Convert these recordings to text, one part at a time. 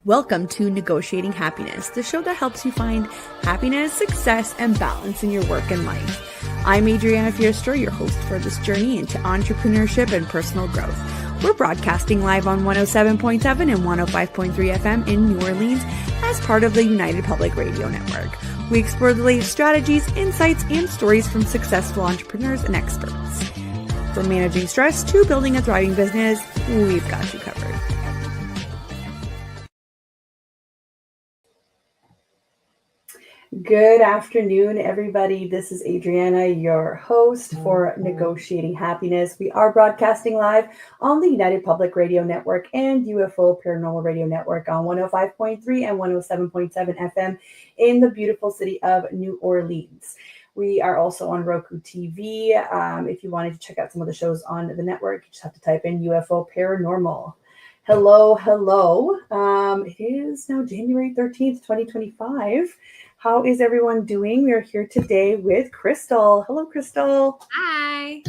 Welcome to Negotiating Happiness, the show that helps you find happiness, success, and balance in your work and life. I'm Adriana Fiestro, your host for this journey into entrepreneurship and personal growth. We're broadcasting live on 107.7 and 105.3 FM in New Orleans as part of the United Public Radio Network. We explore the latest strategies, insights, and stories from successful entrepreneurs and experts. From managing stress to building a thriving business, we've got you covered. Good afternoon, everybody. This is Adriana, your host for Negotiating Happiness. We are broadcasting live on the United Public Radio Network and UFO Paranormal Radio Network on 105.3 and 107.7 FM in the beautiful city of New Orleans. We are also on Roku TV. If you wanted to check out some of the shows on the network, you just have to type in UFO Paranormal. Hello. It is now January 13th, 2025. How is everyone doing? We are here today with Krystal. Hello, Krystal. Hi.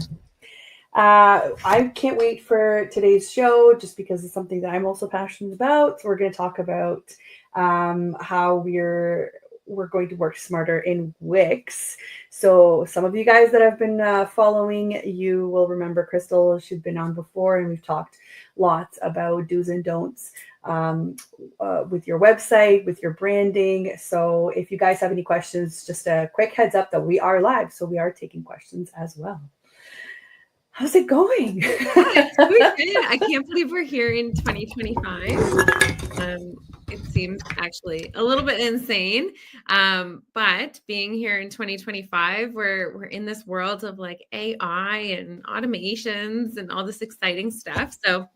I can't wait for today's show just because it's something that I'm also passionate about. So we're going to talk about how we're going to work smarter in Wix. So some of you guys that have been following, you will remember Krystal. She's been on before, and we've talked lots about do's and don'ts with your website, with your branding. So if you guys have any questions, just a quick heads up that we are live. So we are taking questions as well. How's it going? It's going good. I can't believe we're here in 2025. It seems actually a little bit insane. But being here in 2025, we're in this world of like AI and automations and all this exciting stuff. So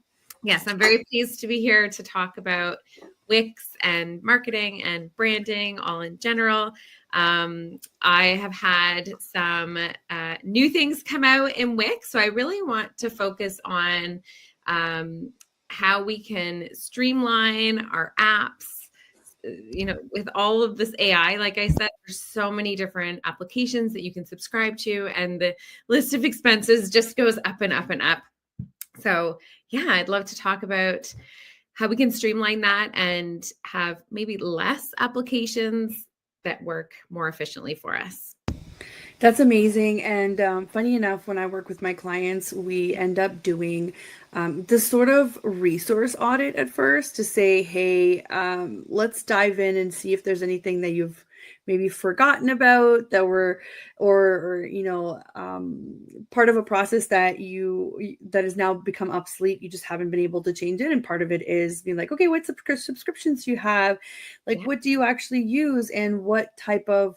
yes, I'm very pleased to be here to talk about Wix and marketing and branding all in general. I have had some new things come out in Wix, so I really want to focus on how we can streamline our apps. With all of this AI, like I said, there's so many different applications that you can subscribe to, and the list of expenses just goes up and up and up. So yeah, I'd love to talk about how we can streamline that and have maybe less applications that work more efficiently for us. That's amazing. And funny enough, when I work with my clients, we end up doing this sort of resource audit at first to say, hey, let's dive in and see if there's anything that you've maybe forgotten about that were, or part of a process that has now become obsolete. You just haven't been able to change it. And part of it is being like, okay, what subscriptions do you have? Like, what do you actually use? And what type of,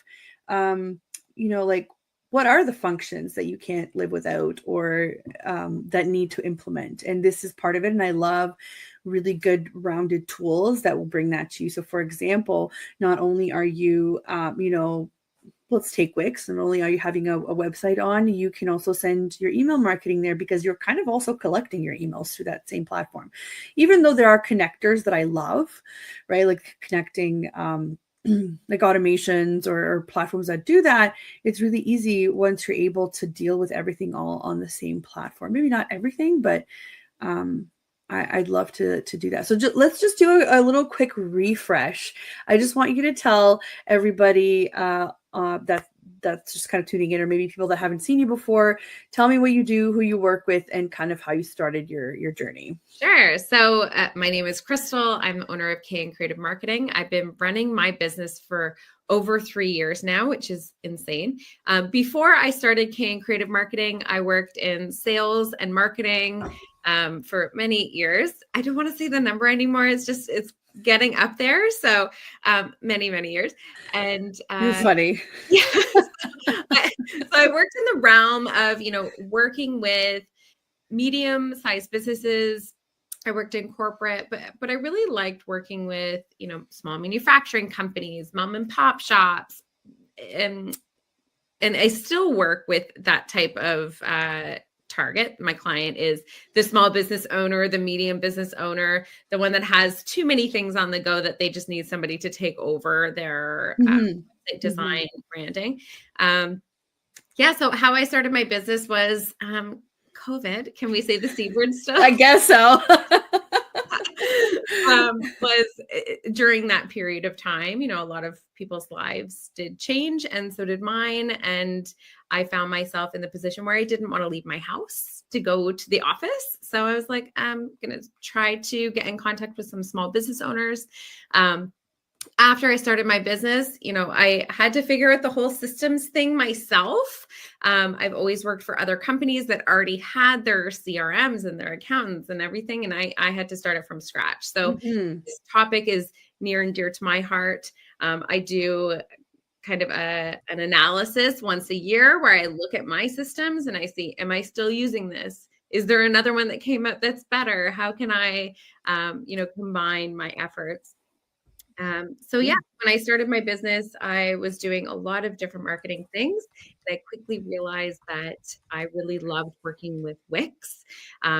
what are the functions that you can't live without or that need to implement? And this is part of it. And I love really good rounded tools that will bring that to you. So for example, not only are you, let's take Wix, not only are you having a website on, you can also send your email marketing there because you're kind of also collecting your emails through that same platform. Even though there are connectors that I love, right? Like connecting, like automations or platforms that do that, it's really easy once you're able to deal with everything all on the same platform. Maybe not everything, but I'd love to do that. So let's just do a little quick refresh. I just want you to tell everybody that's just kind of tuning in, or maybe people that haven't seen you before. Tell me what you do, who you work with, and kind of how you started your journey. Sure. So my name is Krystal. I'm the owner of K and Creative Marketing. I've been running my business for over 3 years now, which is insane. Before I started K and Creative Marketing, I worked in sales and marketing for many years. I don't want to say the number anymore. It's getting up there. So many years. And it's funny. Yeah. So I worked in the realm of, working with medium-sized businesses. I worked in corporate, but I really liked working with, small manufacturing companies, mom and pop shops. And I still work with that type of target. My client is the small business owner, the medium business owner, the one that has too many things on the go that they just need somebody to take over their design branding. So how I started my business was COVID. Can we say the C word still? I guess so. was during that period of time, you know, a lot of people's lives did change and so did mine. And I found myself in the position where I didn't want to leave my house to go to the office. So I was like, I'm going to try to get in contact with some small business owners. After I started my business, you know, I had to figure out the whole systems thing myself. I've always worked for other companies that already had their CRMs and their accountants and everything. And I had to start it from scratch. So this topic is near and dear to my heart. I do kind of an analysis once a year where I look at my systems and I see, am I still using this? Is there another one that came up that's better? How can I, you know, combine my efforts? So yeah, when I started my business, I was doing a lot of different marketing things. And I quickly realized that I really loved working with Wix.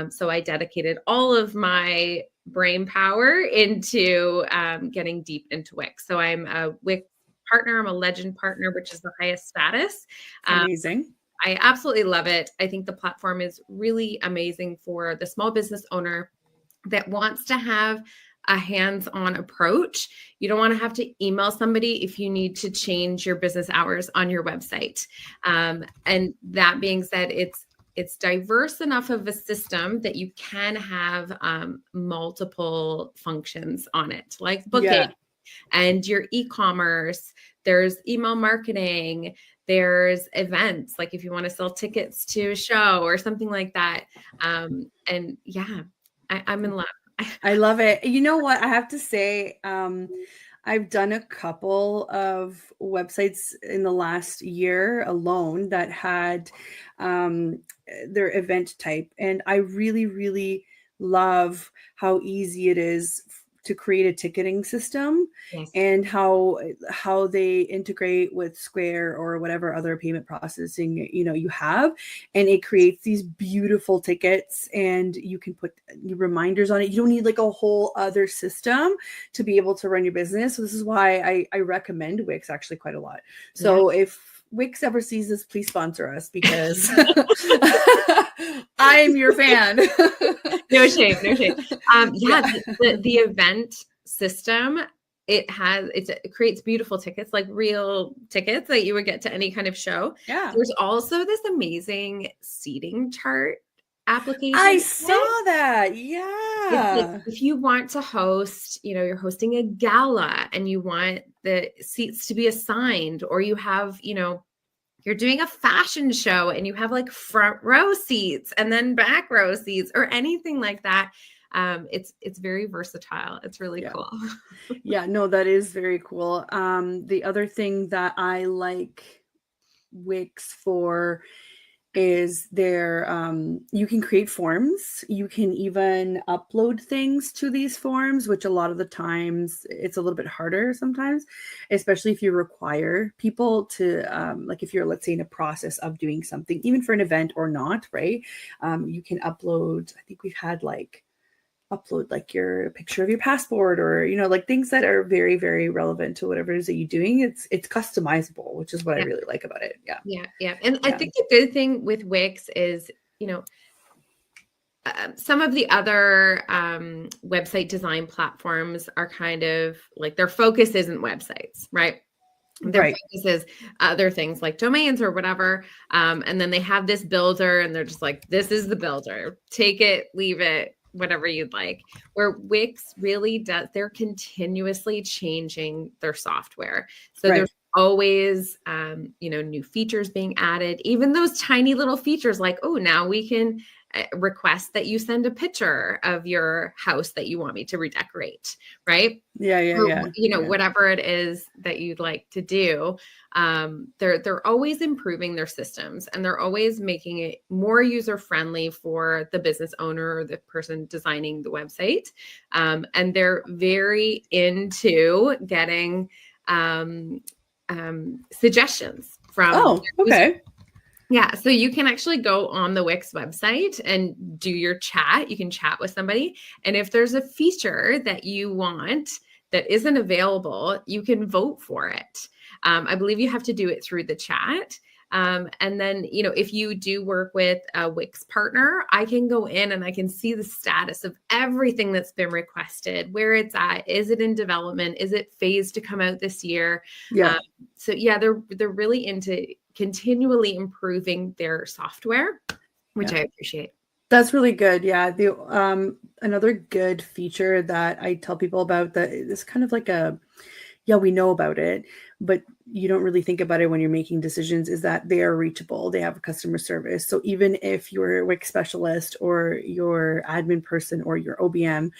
So I dedicated all of my brain power into getting deep into Wix. So I'm a Wix partner. I'm a legend partner, which is the highest status. Amazing. I absolutely love it. I think the platform is really amazing for the small business owner that wants to have a hands-on approach. You don't want to have to email somebody if you need to change your business hours on your website. And that being said, it's diverse enough of a system that you can have multiple functions on it, like booking and your e-commerce. There's email marketing. There's events, like if you want to sell tickets to a show or something like that. And yeah, I'm in love. I love it. You know what? I have to say, I've done a couple of websites in the last year alone that had their event type. And I really, really love how easy it is to create a ticketing system and how they integrate with Square or whatever other payment processing, you know, you have, and it creates these beautiful tickets and you can put reminders on it. You don't need like a whole other system to be able to run your business. So this is why I recommend Wix actually quite a lot. So if Wix ever sees this, please sponsor us because I'm your fan. No shame. The event system, it creates beautiful tickets, like real tickets that you would get to any kind of show. Yeah. There's also this amazing seating chart application. I saw that. Yeah. Like if you want to host, you know, you're hosting a gala and you want the seats to be assigned, or you have, you know, you're doing a fashion show and you have like front row seats and then back row seats or anything like that. It's very versatile. It's really cool. Yeah, no, that is very cool. The other thing that I like Wix for is there you can create forms. You can even upload things to these forms, which a lot of the times it's a little bit harder sometimes, especially if you require people to like if you're, let's say, in a process of doing something, even for an event or not, right? You can upload, I think we've had like upload like your picture of your passport or, you know, like things that are very, very relevant to whatever it is that you're doing. It's customizable, which is what I really like about it. Yeah. And I think the good thing with Wix is, you know, some of the other website design platforms are kind of like their focus isn't websites, right? Their focus is other things like domains or whatever. And then they have this builder and they're just like, this is the builder, take it, leave it, whatever you'd like. Where Wix really does, they're continuously changing their software. So there's always, you know, new features being added, even those tiny little features like, oh, now we can request that you send a picture of your house that you want me to redecorate, right? Yeah. You know, whatever it is that you'd like to do. They're always improving their systems and they're always making it more user-friendly for the business owner or the person designing the website. And they're very into getting suggestions from Yeah, so you can actually go on the Wix website and do your chat. You can chat with somebody. And if there's a feature that you want that isn't available, you can vote for it. I believe you have to do it through the chat. And then, if you do work with a Wix partner, I can go in and I can see the status of everything that's been requested, where it's at. Is it in development? Is it phased to come out this year? Yeah. So yeah, they're really into continually improving their software, which I appreciate. That's really good. Yeah. The another good feature that I tell people about that is kind of like we know about it, but you don't really think about it when you're making decisions, is that they are reachable. They have a customer service. So even if your Wix specialist or your admin person or your OBM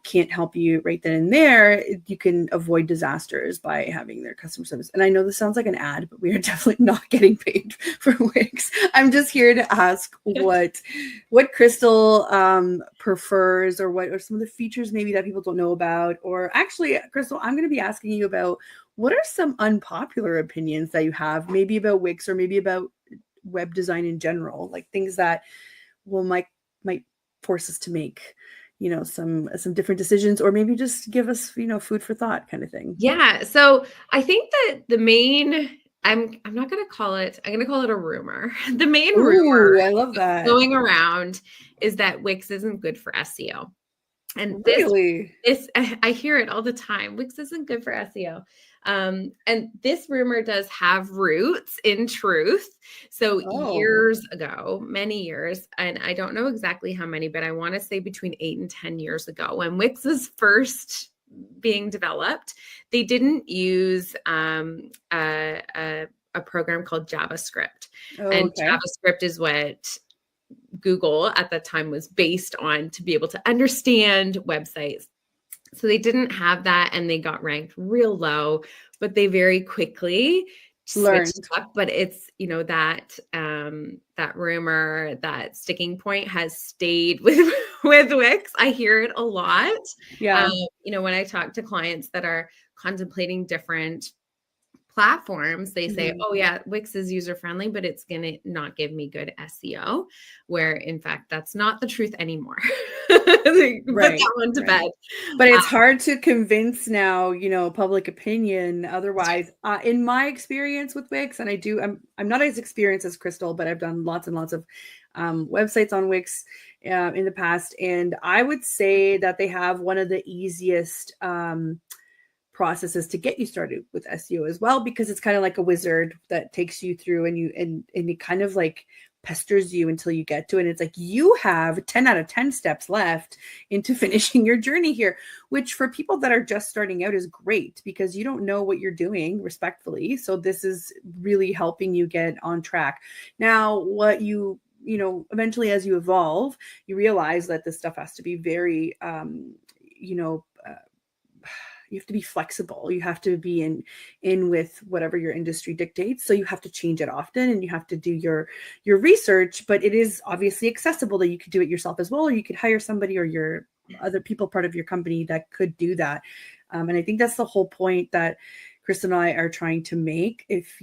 can't help you right then and there, you can avoid disasters by having their customer service. And I know this sounds like an ad, but we are definitely not getting paid for Wix. I'm just here to ask what Krystal prefers, or what are some of the features maybe that people don't know about. Or actually, Krystal, I'm going to be asking you about what are some unpopular opinions that you have, maybe about Wix or maybe about web design in general, like things that might force us to make, some different decisions, or maybe just give us, food for thought kind of thing. Yeah. So I think that the main, I'm not going to call it, I'm going to call it a rumor. The main rumor I love that going around is that Wix isn't good for SEO. And really, I hear it all the time. Wix isn't good for SEO. And this rumor does have roots in truth. So years ago, many years, and I don't know exactly how many, but I want to say between 8 and 10 years ago, when Wix was first being developed, they didn't use a program called JavaScript. And JavaScript is what Google at that time was based on to be able to understand websites. So they didn't have that, and they got ranked real low, but they very quickly switched up. But it's, that rumor, that sticking point has stayed with Wix. I hear it a lot. Yeah. When I talk to clients that are contemplating different platforms, they say, oh yeah, Wix is user-friendly, but it's going to not give me good SEO, where in fact, that's not the truth anymore. Put that one to bed. But it's hard to convince now, public opinion. Otherwise, in my experience with Wix, and I'm not as experienced as Krystal, but I've done lots and lots of websites on Wix in the past. And I would say that they have one of the easiest processes to get you started with SEO as well, because it's kind of like a wizard that takes you through, and it kind of like pesters you until you get to it. And it's like, you have 10 out of 10 steps left into finishing your journey here, which for people that are just starting out is great, because you don't know what you're doing, respectfully. So this is really helping you get on track. Now, what eventually as you evolve, you realize that this stuff has to be very, you have to be flexible. You have to be in with whatever your industry dictates. So you have to change it often, and you have to do your research, but it is obviously accessible that you could do it yourself as well, or you could hire somebody or your other people part of your company that could do that. And I think that's the whole point that Krystal and I are trying to make. If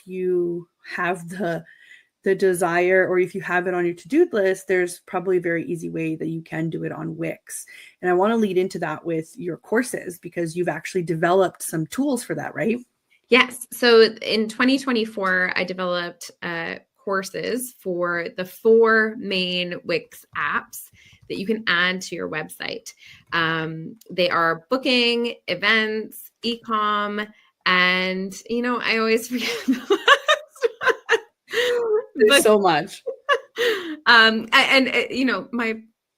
you have the desire, or if you have it on your to-do list, there's probably a very easy way that you can do it on Wix. And I want to lead into that with your courses, because you've actually developed some tools for that, right? Yes. So in 2024, I developed courses for the 4 main Wix apps that you can add to your website. They are booking, events, e-com, and, I always forget the last one. There's so much.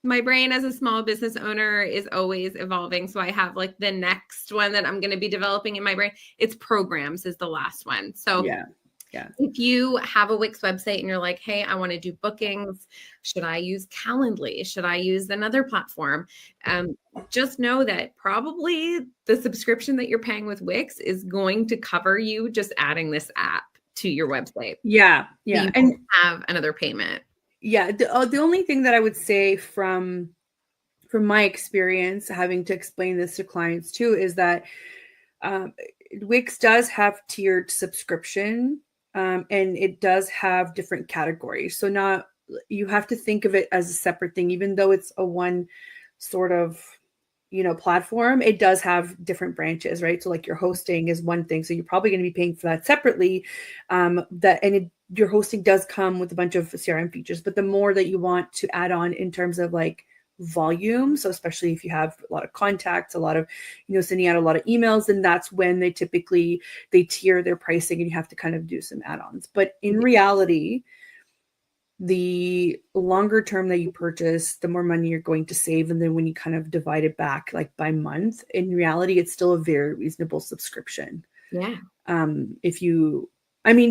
My brain as a small business owner is always evolving. So I have like the next one that I'm going to be developing in my brain. It's programs is the last one. So yeah. If you have a Wix website and you're like, hey, I want to do bookings, should I use Calendly? Should I use another platform? Just know that probably the subscription that you're paying with Wix is going to cover you just adding this app to your website. Yeah. You and have another payment. Yeah. The only thing that I would say from my experience, having to explain this to clients too, is that Wix does have tiered subscription, and it does have different categories. So you have to think of it as a separate thing, even though it's a one sort of platform, it does have different branches, right? So like your hosting is one thing. So you're probably going to be paying for that separately. Your hosting does come with a bunch of CRM features, but the more that you want to add on in terms of like volume, so especially if you have a lot of contacts, a lot of, sending out a lot of emails, then that's when they tier their pricing and you have to kind of do some add-ons. But in reality, the longer term that you purchase, the more money you're going to save. And then when you kind of divide it back like by month, in reality, it's still a very reasonable subscription. Yeah. Can you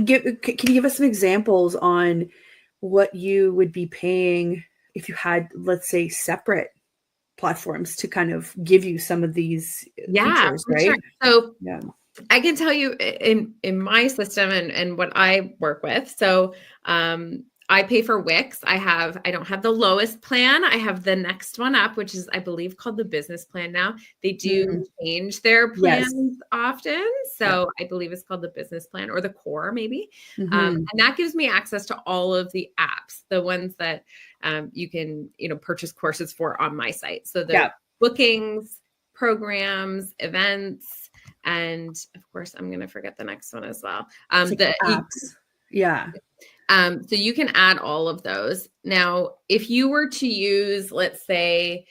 give us some examples on what you would be paying if you had, let's say, separate platforms to kind of give you some of these features, right? Sure. So I can tell you in my system and what I work with. So I pay for Wix. I don't have the lowest plan. I have the next one up, which is, I believe, called the business plan now. They do change their plans often. So I believe it's called the business plan or the core maybe. And that gives me access to all of the apps, the ones that you can, purchase courses for on my site. So the bookings, programs, events, and of course, I'm going to forget the next one as well. The apps. Yeah. So you can add all of those. Now, if you were to use, let's say,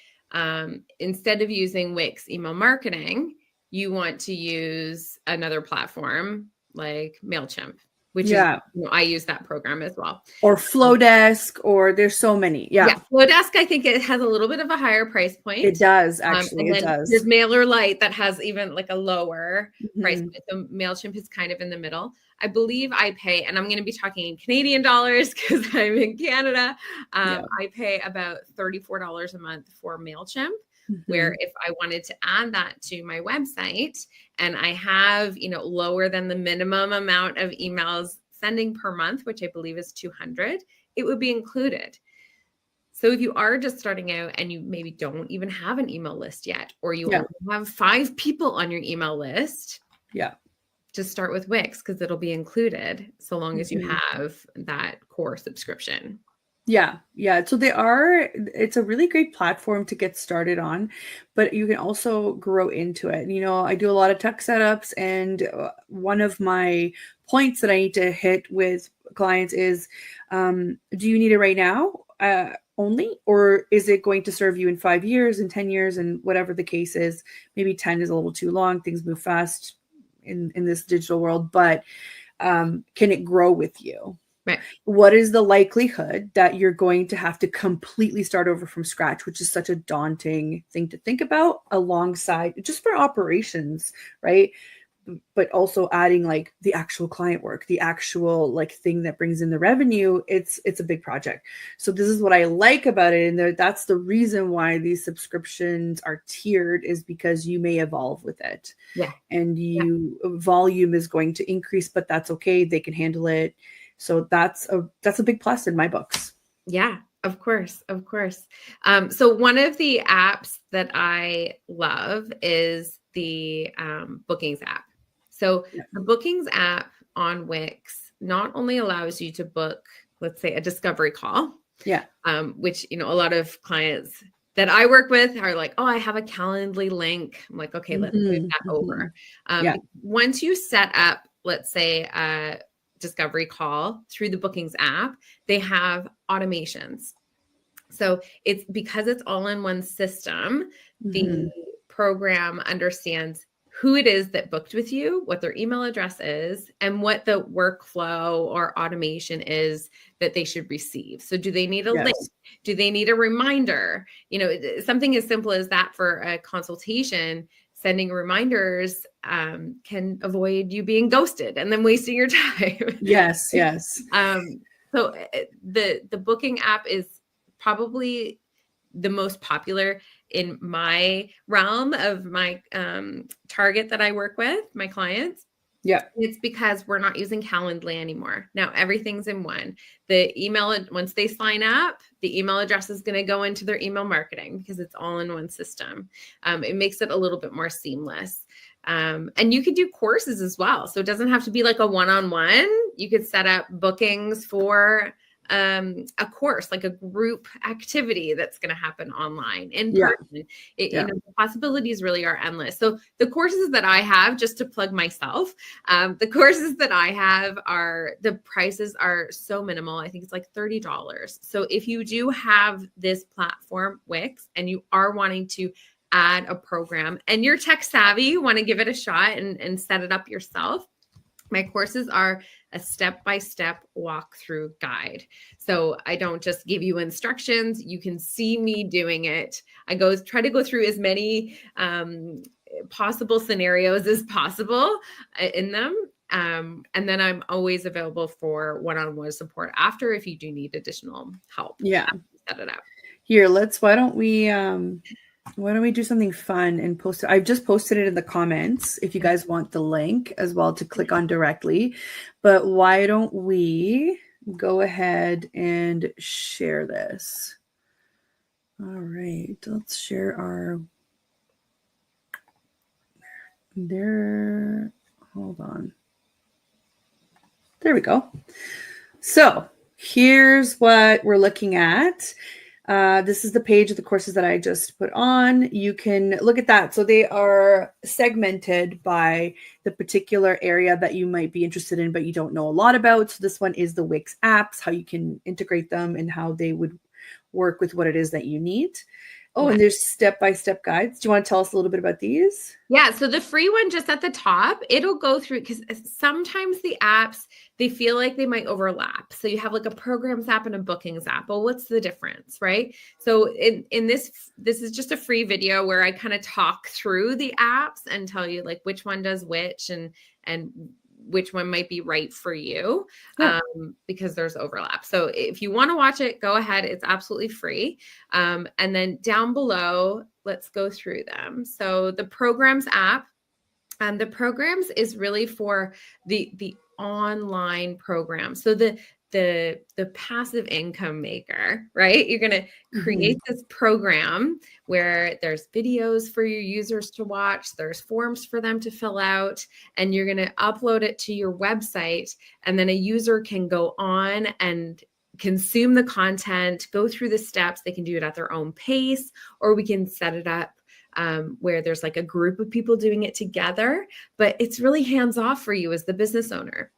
instead of using Wix email marketing, you want to use another platform like MailChimp, which is, I use that program as well. Or Flowdesk, or there's so many. Yeah. Flowdesk, I think it has a little bit of a higher price point. It does, actually. It does. There's MailerLite that has even like a lower price point. So MailChimp is kind of in the middle. I believe I pay, and I'm going to be talking in Canadian dollars because I'm in Canada. I pay about $34 a month for MailChimp, where if I wanted to add that to my website and I have, lower than the minimum amount of emails sending per month, which I believe is 200, it would be included. So if you are just starting out and you maybe don't even have an email list yet, or you only have 5 people on your email list, just start with Wix because it'll be included so long as you have that core subscription. Yeah. So it's a really great platform to get started on, but you can also grow into it. I do a lot of tech setups, and one of my points that I need to hit with clients is, do you need it right now only, or is it going to serve you in 5 years and 10 years and whatever the case is? Maybe 10 is a little too long. Things move fast in this digital world, but can it grow with you? Right. What is the likelihood that you're going to have to completely start over from scratch, which is such a daunting thing to think about, alongside just for operations, right? But also adding like the actual client work, the actual like thing that brings in the revenue. It's a big project. So this is what I like about it. And that's the reason why these subscriptions are tiered, is because you may evolve with it. Yeah. And volume is going to increase, but that's okay. They can handle it. So that's a big plus in my books. Yeah, of course. So one of the apps that I love is the bookings app. So the bookings app on Wix not only allows you to book, let's say, a discovery call, which, a lot of clients that I work with are like, oh, I have a Calendly link. I'm like, okay, let's move that over. Once you set up, let's say, a discovery call through the bookings app, they have automations. So it's because it's all in one system, the program understands who it is that booked with you, what their email address is, and what the workflow or automation is that they should receive. So do they need a link? Do they need a reminder? Something as simple as that for a consultation. Sending reminders can avoid you being ghosted and then wasting your time. Yes. So the booking app is probably the most popular in my realm of my target that I work with, my clients. Yeah. It's because we're not using Calendly anymore. Now everything's in one. The email, once they sign up, the email address is going to go into their email marketing because it's all in one system. It makes it a little bit more seamless. And you could do courses as well. So it doesn't have to be like a one-on-one. You could set up bookings for a course, like a group activity that's going to happen online in Yeah. person. The possibilities really are endless. So the courses that I have, just to plug myself, the courses that I have the prices are so minimal. I think it's like $30. So if you do have this platform, Wix, and you are wanting to add a program and you're tech savvy, you want to give it a shot and set it up yourself, my courses are a step-by-step walkthrough guide. So I don't just give you instructions. You can see me doing it. I try to go through as many possible scenarios as possible in them. And then I'm always available for one-on-one support after if you do need additional help. Yeah. Set it up. Here, why don't we do something fun and post it? I've just posted it in the comments if you guys want the link as well to click on directly. But why don't we go ahead and share this? All right, let's share our hold on. There we go. So here's what we're looking at. This is the page of the courses that I just put on. You can look at that. So they are segmented by the particular area that you might be interested in, but you don't know a lot about. So this one is the Wix apps, how you can integrate them and how they would work with what it is that you need. Oh, and there's step-by-step guides. Do you want to tell us a little bit about these? Yeah. So the free one just at the top, it'll go through because sometimes the apps, they feel like they might overlap. So you have like a programs app and a bookings app. Well, what's the difference, right? So in this is just a free video where I kind of talk through the apps and tell you like which one does which and which one might be right for you, because there's overlap. So if you want to watch it, go ahead. It's absolutely free. And then down below, let's go through them. So the programs app, the programs is really for the online program. So the passive income maker, right? You're going to create this program where there's videos for your users to watch, there's forms for them to fill out, and you're going to upload it to your website. And then a user can go on and consume the content, go through the steps. They can do it at their own pace, or we can set it up where there's like a group of people doing it together, but it's really hands off for you as the business owner.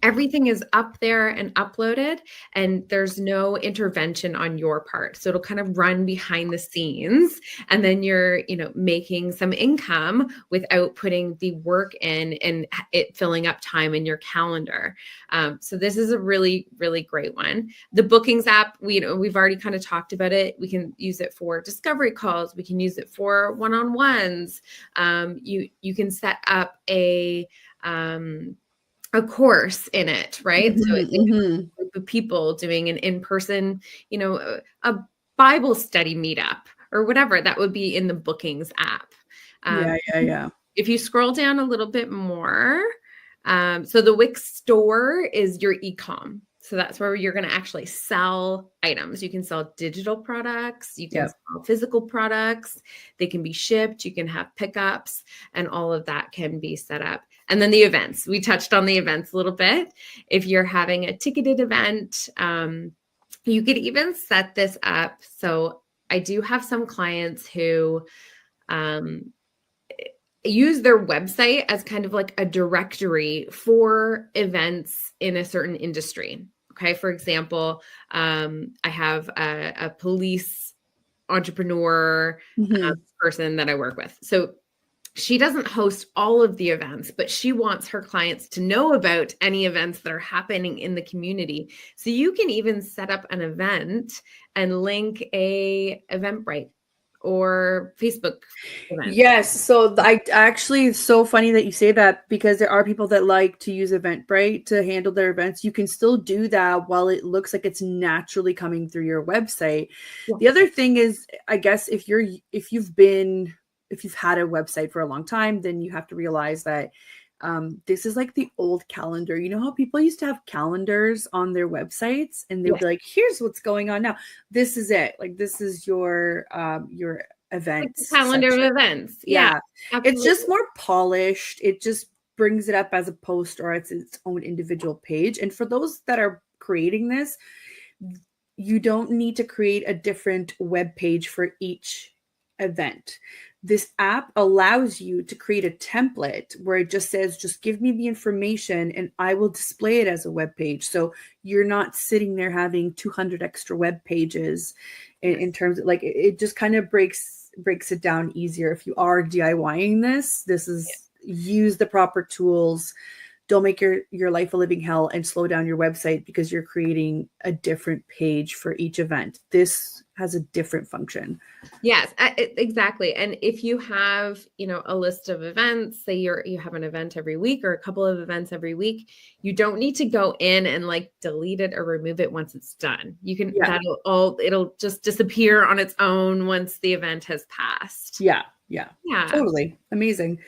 Everything is up there and uploaded, and there's no intervention on your part. So it'll kind of run behind the scenes, and then you're, making some income without putting the work in and it filling up time in your calendar. So this is a really, really great one. The bookings app, we've already kind of talked about it. We can use it for discovery calls. We can use it for one-on-ones. You can set up a course in it, right? So it's a group of people doing an in-person, a Bible study meetup or whatever. That would be in the bookings app. Yeah. If you scroll down a little bit more, so the Wix store is your e-com. So that's where you're going to actually sell items. You can sell digital products. You can sell physical products. They can be shipped. You can have pickups, and all of that can be set up. And then the events. We touched on the events a little bit. If you're having a ticketed event, you could even set this up. So I do have some clients who use their website as kind of like a directory for events in a certain industry. Okay. For example, I have a police entrepreneur person that I work with. So she doesn't host all of the events, but she wants her clients to know about any events that are happening in the community. So you can even set up an event and link a Eventbrite or Facebook event. Yes. So it's so funny that you say that, because there are people that like to use Eventbrite to handle their events. You can still do that while it looks like it's naturally coming through your website. Yeah. The other thing is, I guess if you've had a website for a long time, then you have to realize that this is like the old calendar. You know how people used to have calendars on their websites, and they'd be like, here's what's going on now. This is it. Like, this is your events. Like calendar section. Of events. Yeah. It's just more polished. It just brings it up as a post, or it's its own individual page. And for those that are creating this, You don't need to create a different web page for each event. This app allows you to create a template where it just says, just give me the information and I will display it as a web page. So you're not sitting there having 200 extra web pages in terms of like, it just kind of breaks it down easier. If you are DIYing this is use the proper tools. Don't make your life a living hell and slow down your website because you're creating a different page for each event. This has a different function. Yes, exactly. And if you have, a list of events, say you have an event every week or a couple of events every week, you don't need to go in and like delete it or remove it once it's done. You can, it'll just disappear on its own once the event has passed. Yeah. Totally. Amazing.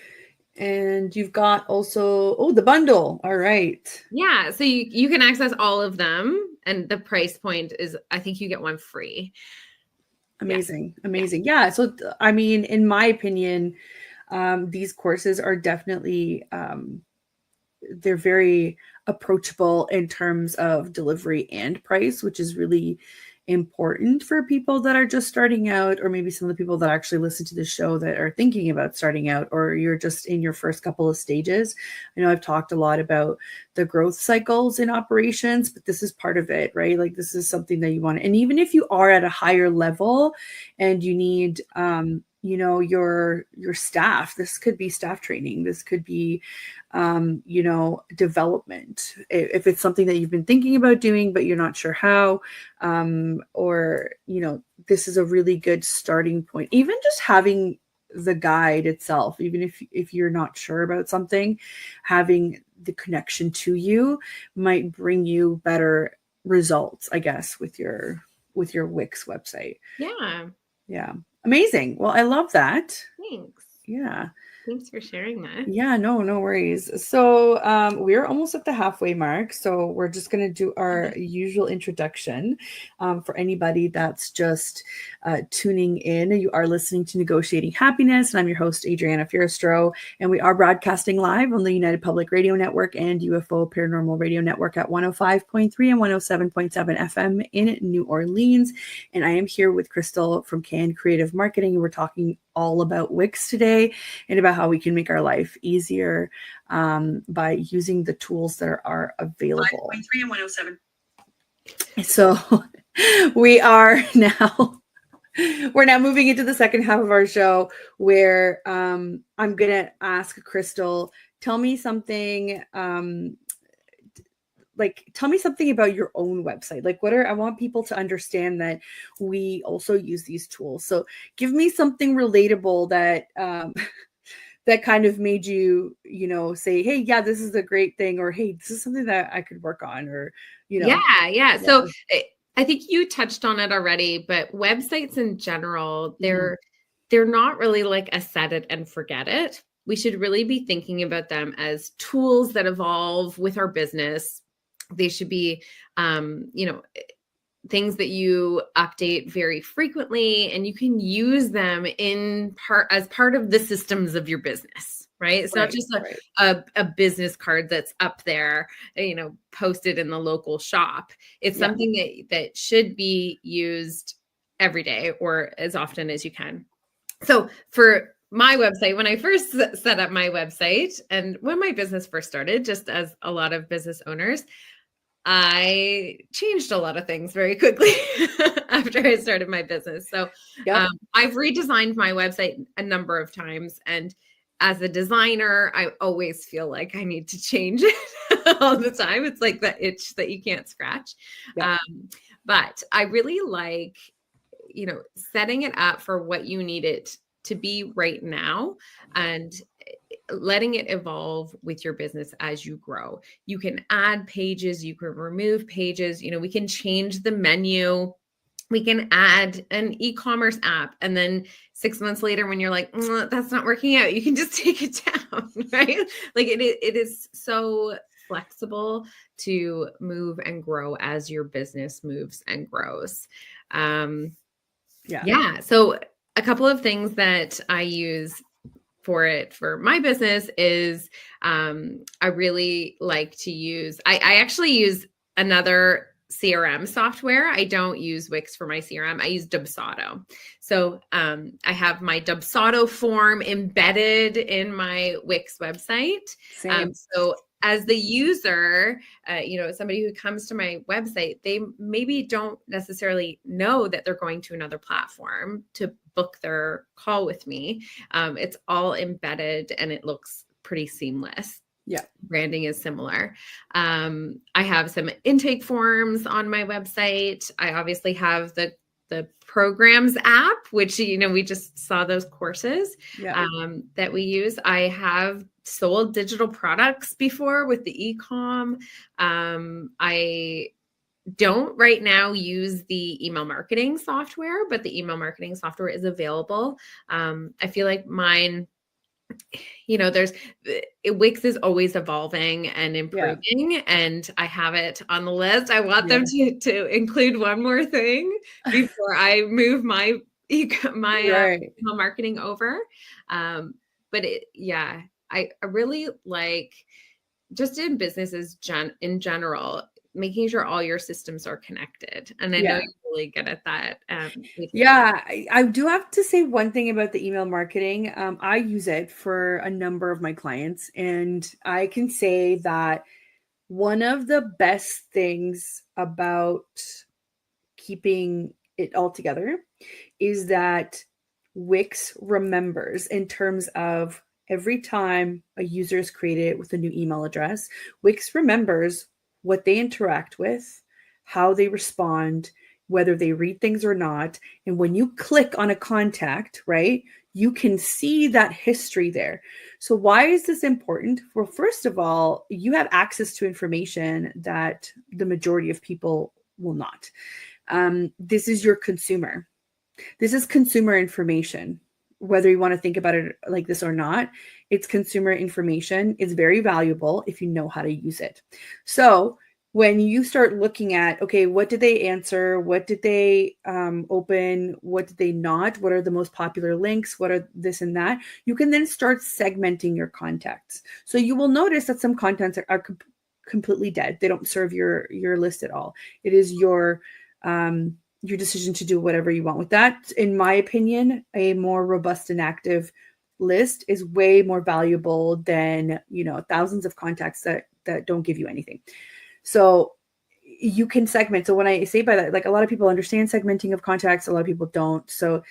And you've got also, the bundle. All right. Yeah. So you can access all of them. And the price point is, I think you get one free. Amazing. Yeah. So, I mean, in my opinion, these courses are definitely, they're very approachable in terms of delivery and price, which is really important for people that are just starting out, or maybe some of the people that actually listen to the show that are thinking about starting out, or you're just in your first couple of stages. I know I've talked a lot about the growth cycles in operations, but this is part of it, right? Like this is something that you want. And even if you are at a higher level and you need, your staff, this could be staff training. This could be, development. If it's something that you've been thinking about doing, but you're not sure how, this is a really good starting point. Even just having the guide itself, even if you're not sure about something, having the connection to you might bring you better results, I guess, with your Wix website. Yeah. Amazing. Well, I love that. Thanks. Yeah. Thanks for sharing that. Yeah, no worries. So we're almost at the halfway mark. So we're just going to do our usual introduction for anybody that's just tuning in. You are listening to Negotiating Happiness, and I'm your host, Adriana Firestro, and we are broadcasting live on the United Public Radio Network and UFO Paranormal Radio Network at 105.3 and 107.7 FM in New Orleans. And I am here with Krystal from Can Creative Marketing, and we're talking all about Wix today and about how we can make our life easier by using the tools that are available. 5.3 and 107. So we're now moving into the second half of our show where I'm going to ask Krystal, tell me something tell me something about your own website. Like I want people to understand that we also use these tools. So give me something relatable that, that kind of made you, say, hey, yeah, this is a great thing, or, hey, this is something that I could work on, or, Yeah. So I think you touched on it already, but websites in general, they're not really like a set it and forget it. We should really be thinking about them as tools that evolve with our business. They should be, things that you update very frequently, and you can use them as part of the systems of your business, right? It's not just a business card that's up there, posted in the local shop. It's something that should be used every day or as often as you can. So for my website, when I first set up my website and when my business first started, just as a lot of business owners, I changed a lot of things very quickly after I started my business. So I've redesigned my website a number of times. And as a designer, I always feel like I need to change it all the time. It's like the itch that you can't scratch. But I really like, setting it up for what you need it to be right now and letting it evolve with your business as you grow. You can add pages, you can remove pages, we can change the menu, we can add an e-commerce app. And then 6 months later, when you're like, that's not working out, you can just take it down, right? Like it is so flexible to move and grow as your business moves and grows. So a couple of things that I use for my business is I really like to use, I actually use another CRM software. I don't use Wix for my CRM. I use Dubsado. So I have my Dubsado form embedded in my Wix website. Same. So as the user, somebody who comes to my website, they maybe don't necessarily know that they're going to another platform to book their call with me. It's all embedded and it looks pretty seamless. Yeah. Branding is similar. I have some intake forms on my website. I obviously have the programs app, which, we just saw those courses that we use. I have sold digital products before with the e-com. I don't right now use the email marketing software, but the email marketing software is available. I feel like mine, Wix is always evolving and improving, and I have it on the list. I want them to include one more thing before I move my email marketing over. But I really like, just in businesses in general, making sure all your systems are connected. And I know you're really good at that. I do have to say one thing about the email marketing. I use it for a number of my clients, and I can say that one of the best things about keeping it all together is that Wix remembers, in terms of every time a user is created with a new email address, Wix remembers what they interact with, how they respond, whether they read things or not. And when you click on a contact, right, you can see that history there. So why is this important? Well, first of all, you have access to information that the majority of people will not. This is your consumer. This is consumer information. Whether you want to think about it like this or not, it's consumer information. It's very valuable if you know how to use it. So when you start looking at, okay, what did they answer? What did they open? What did they not? What are the most popular links? What are this and that? You can then start segmenting your contacts. So you will notice that some contents are completely dead. They don't serve your list at all. It is your decision to do whatever you want with that. In my opinion, a more robust and active list is way more valuable than, thousands of contacts that don't give you anything. So you can segment. So when I say by that, like, a lot of people understand segmenting of contacts, a lot of people don't. So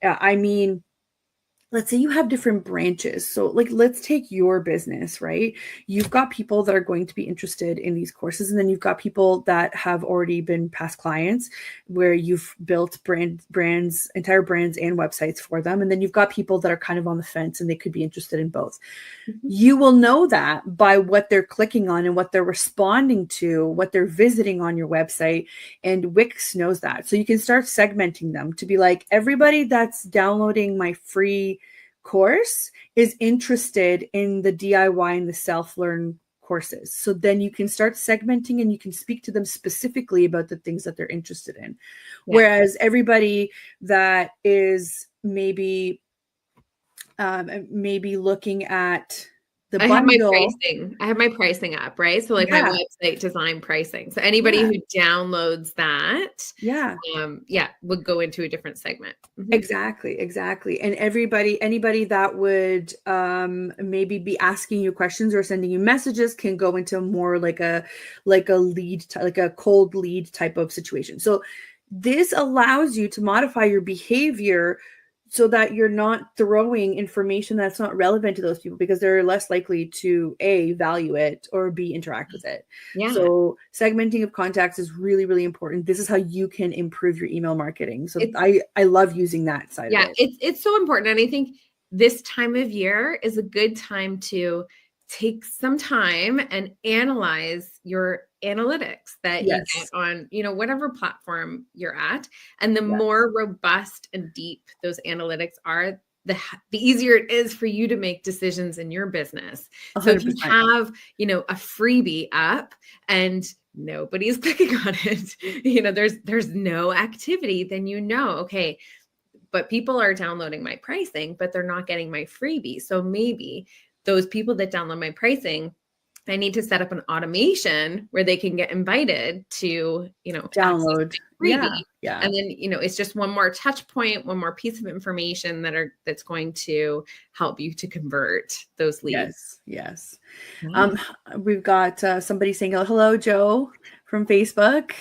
I mean, let's say you have different branches. So like, let's take your business, right? You've got people that are going to be interested in these courses. And then you've got people that have already been past clients where you've built entire brands and websites for them. And then you've got people that are kind of on the fence and they could be interested in both. Mm-hmm. You will know that by what they're clicking on and what they're responding to, what they're visiting on your website. And Wix knows that. So you can start segmenting them to be like, everybody that's downloading my free course is interested in the DIY and the self-learn courses. So then you can start segmenting and you can speak to them specifically about the things that they're interested in. Yeah. Whereas everybody that is maybe looking at the bundle. I have my pricing up, right? So like my website design pricing. So anybody who downloads that, would go into a different segment. Mm-hmm. Exactly. And anybody that would maybe be asking you questions or sending you messages can go into more like a lead, like a cold lead type of situation. So this allows you to modify your behavior so that you're not throwing information that's not relevant to those people, because they're less likely to A, value it, or B, interact with it. Yeah. So segmenting of contacts is really, really important. This is how you can improve your email marketing. So I love using that side of it. It's so important. And I think this time of year is a good time to take some time and analyze your analytics that you get on, whatever platform you're at. And the more robust and deep those analytics are, the easier it is for you to make decisions in your business. 100%. So if you have, a freebie up and nobody's clicking on it, there's no activity, then okay, but people are downloading my pricing, but they're not getting my freebie. So maybe those people that download my pricing, I need to set up an automation where they can get invited to, download. freebie. Yeah. And then, it's just one more touch point, one more piece of information that's going to help you to convert those leads. Yes. Yeah. We've got somebody saying, hello, Joe from Facebook.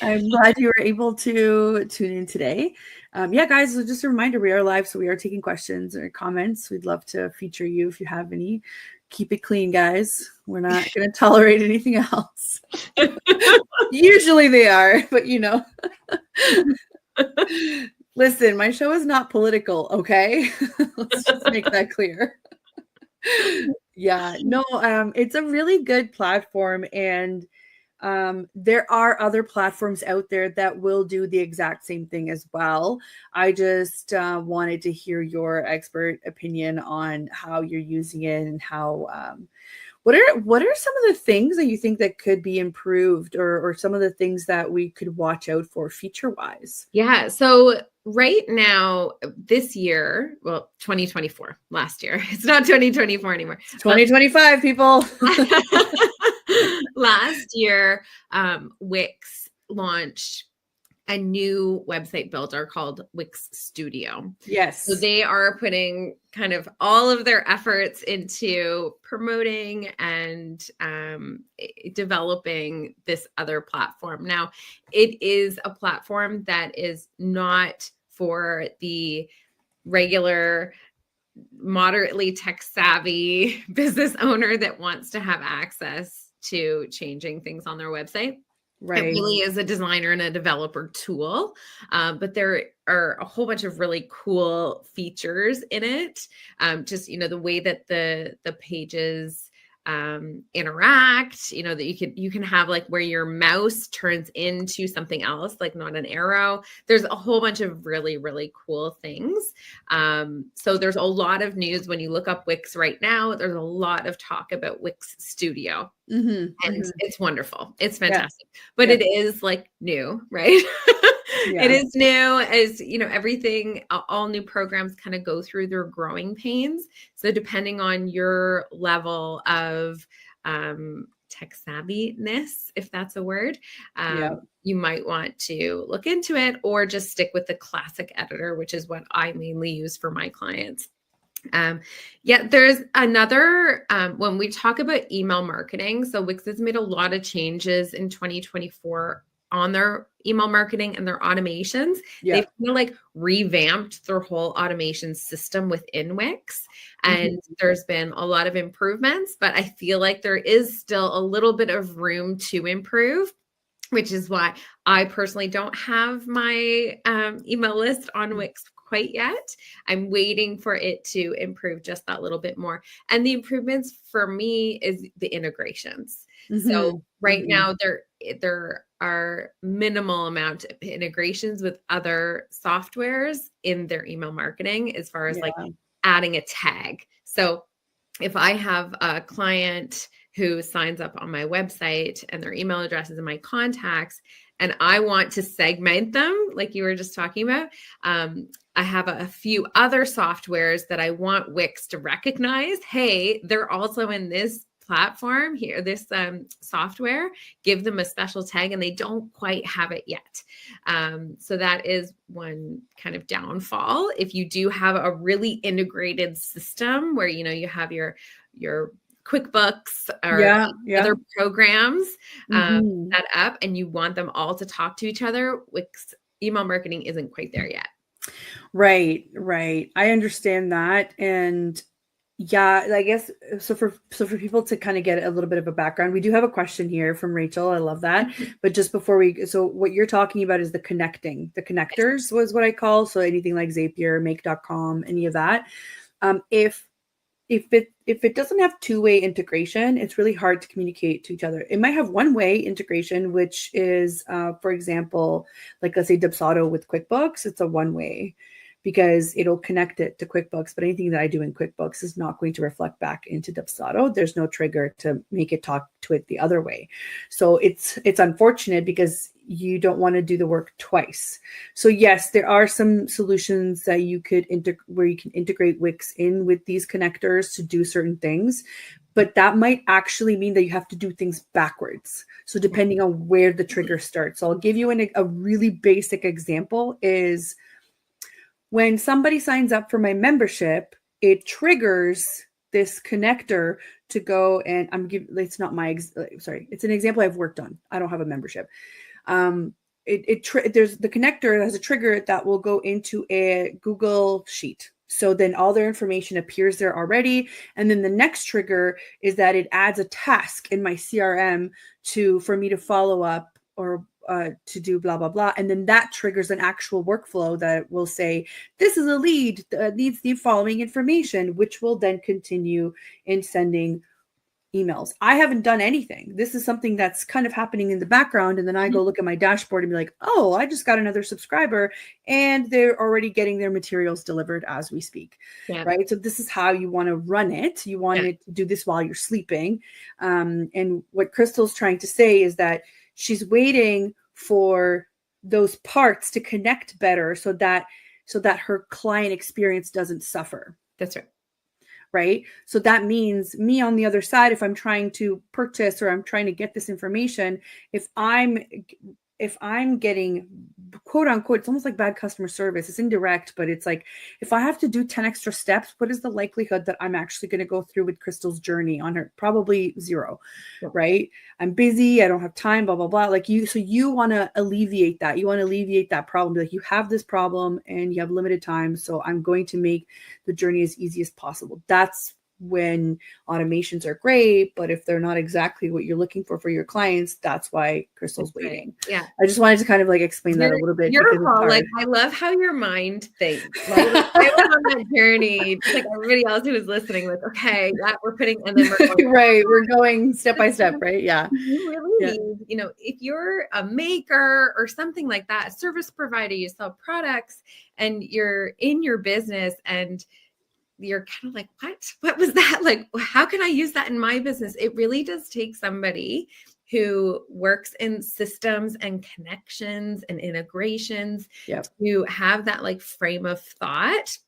I'm glad you were able to tune in today. Guys, so just a reminder, we are live, so we are taking questions or comments. We'd love to feature you if you have any. Keep it clean, guys. We're not going to tolerate anything else. Usually they are, but listen, my show is not political, okay? Let's just make that clear. It's a really good platform, and there are other platforms out there that will do the exact same thing as well. I just wanted to hear your expert opinion on how you're using it and how what are some of the things that you think that could be improved, or some of the things that we could watch out for feature wise? Yeah. So right now, this year, 2024, last year, it's not 2024 anymore. It's 2025, people. Last year, Wix launched a new website builder called Wix Studio. Yes. So they are putting kind of all of their efforts into promoting and developing this other platform. Now, it is a platform that is not for the regular, moderately tech savvy business owner that wants to have access to changing things on their website. Right. It really is a designer and a developer tool, but there are a whole bunch of really cool features in it. Just, the way that the pages interact, that you can have like where your mouse turns into something else, like not an arrow. There's a whole bunch of really, really cool things. So there's a lot of news when you look up Wix right now. There's a lot of talk about Wix Studio. And it's wonderful. It's fantastic. But it is like new, right? It is new, as everything, all new programs kind of go through their growing pains. So depending on your level of tech savviness, if that's a word, you might want to look into it, or just stick with the classic editor, which is what I mainly use for my clients. There's another, when we talk about email marketing, so Wix has made a lot of changes in 2024 on their email marketing and their automations. They've kind of like revamped their whole automation system within Wix. And there's been a lot of improvements, but I feel like there is still a little bit of room to improve, which is why I personally don't have my email list on Wix quite yet. I'm waiting for it to improve just that little bit more. And the improvements for me is the integrations. So right now there are minimal amount of integrations with other softwares in their email marketing, as far as like adding a tag. So if I have a client who signs up on my website and their email address is in my contacts, and I want to segment them, like you were just talking about, I have a few other softwares that I want Wix to recognize. Hey, they're also in this platform here, this software, give them a special tag, and they don't quite have it yet. So that is one kind of downfall. If you do have a really integrated system where, you have your QuickBooks or other programs set up, and you want them all to talk to each other, Wix email marketing isn't quite there yet. Right. I understand that. And I guess so for people to kind of get a little bit of a background, we do have a question here from Rachel. I love that. But just before so what you're talking about is the connectors was what I call. So anything like Zapier, make.com, any of that. If it doesn't have two-way integration, it's really hard to communicate to each other. It might have one-way integration, which is, for example, like let's say Dubsado with QuickBooks, it's a one-way because it'll connect it to QuickBooks. But anything that I do in QuickBooks is not going to reflect back into Dubsado. There's no trigger to make it talk to it the other way. So it's unfortunate because you don't want to do the work twice. So yes, there are some solutions that you could where you can integrate Wix in with these connectors to do certain things. but that might actually mean that you have to do things backwards. So depending on where the trigger starts. So I'll give you a really basic example is when somebody signs up for my membership, it triggers this connector to go and it's not my, sorry, it's an example I've worked on. I don't have a membership. There's the connector has a trigger that will go into a Google sheet. So then all their information appears there already. And then the next trigger is that it adds a task in my CRM for me to follow up or to do blah, blah, blah. And then that triggers an actual workflow that will say, this is a lead that needs the following information, which will then continue in sending emails. I haven't done anything. This is something that's kind of happening in the background. And then I go look at my dashboard and be like, oh, I just got another subscriber and they're already getting their materials delivered as we speak. Yeah. Right. So this is how you want to run it. You want it to do this while you're sleeping. And what Krystal's trying to say is that she's waiting for those parts to connect better so that her client experience doesn't suffer. That's right. Right. So that means me on the other side, if I'm trying to purchase or I'm trying to get this information, if I'm getting quote unquote, it's almost like bad customer service. It's indirect, but it's like, if I have to do 10 extra steps, what is the likelihood that I'm actually going to go through with Krystal's journey on her? Probably zero. Yeah. Right. I'm busy. I don't have time, blah, blah, blah. So you want to alleviate that. You want to alleviate that problem. Like, you have this problem and you have limited time. So I'm going to make the journey as easy as possible. That's when automations are great, but if they're not exactly what you're looking for your clients, that's why Krystal's waiting. Yeah. I just wanted to kind of like explain that a little bit. Like, I love how your mind thinks. Like, I was on that journey, just like everybody else who was listening, like, okay, we're putting, and then we're going, right. We're going step by step, right? Yeah. You really need, if you're a maker or something like that, a service provider, you sell products and you're in your business and you're kind of like, what was that? Like, how can I use that in my business? It really does take somebody who works in systems and connections and integrations to have that like frame of thought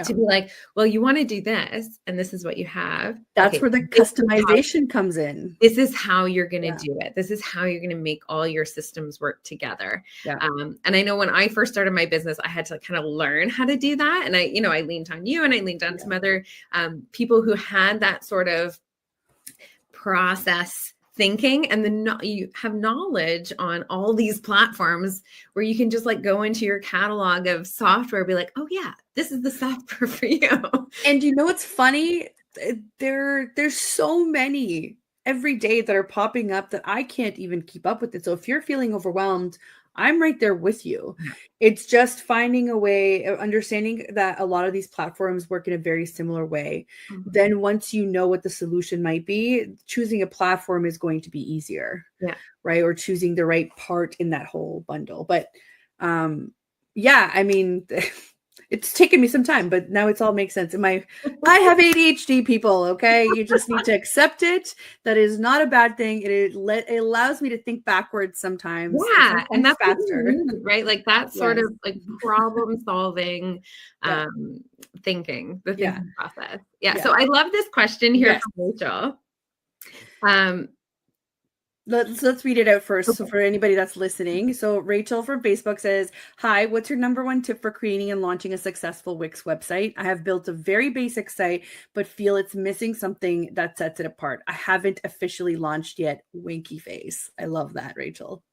to be like, well, you want to do this and this is what you have. That's where the customization comes in. This is how you're going to do it. This is how you're going to make all your systems work together. Yeah. And I know when I first started my business, I had to kind of learn how to do that. And I leaned on you and I leaned on some other people who had that sort of process thinking, and then you have knowledge on all these platforms where you can just like go into your catalog of software and be like, oh yeah, this is the software for you. And it's funny, there's so many every day that are popping up that I can't even keep up with it. So if you're feeling overwhelmed, I'm right there with you. It's just finding a way of understanding that a lot of these platforms work in a very similar way. Mm-hmm. Then once you know what the solution might be, choosing a platform is going to be easier. Yeah. Right. Or choosing the right part in that whole bundle. But I mean, it's taken me some time, but now it's all makes sense. I have ADHD, people. Okay. You just need to accept it. That is not a bad thing. It allows me to think backwards sometimes. Yeah. And that's faster, right? Like that sort of like problem solving, thinking, the thinking process. Yeah. So I love this question here from Rachel. Let's read it out first. Okay. So for anybody that's listening. So Rachel from Facebook says, hi, what's your number one tip for creating and launching a successful Wix website? I have built a very basic site, but feel it's missing something that sets it apart. I haven't officially launched yet. Winky face. I love that, Rachel.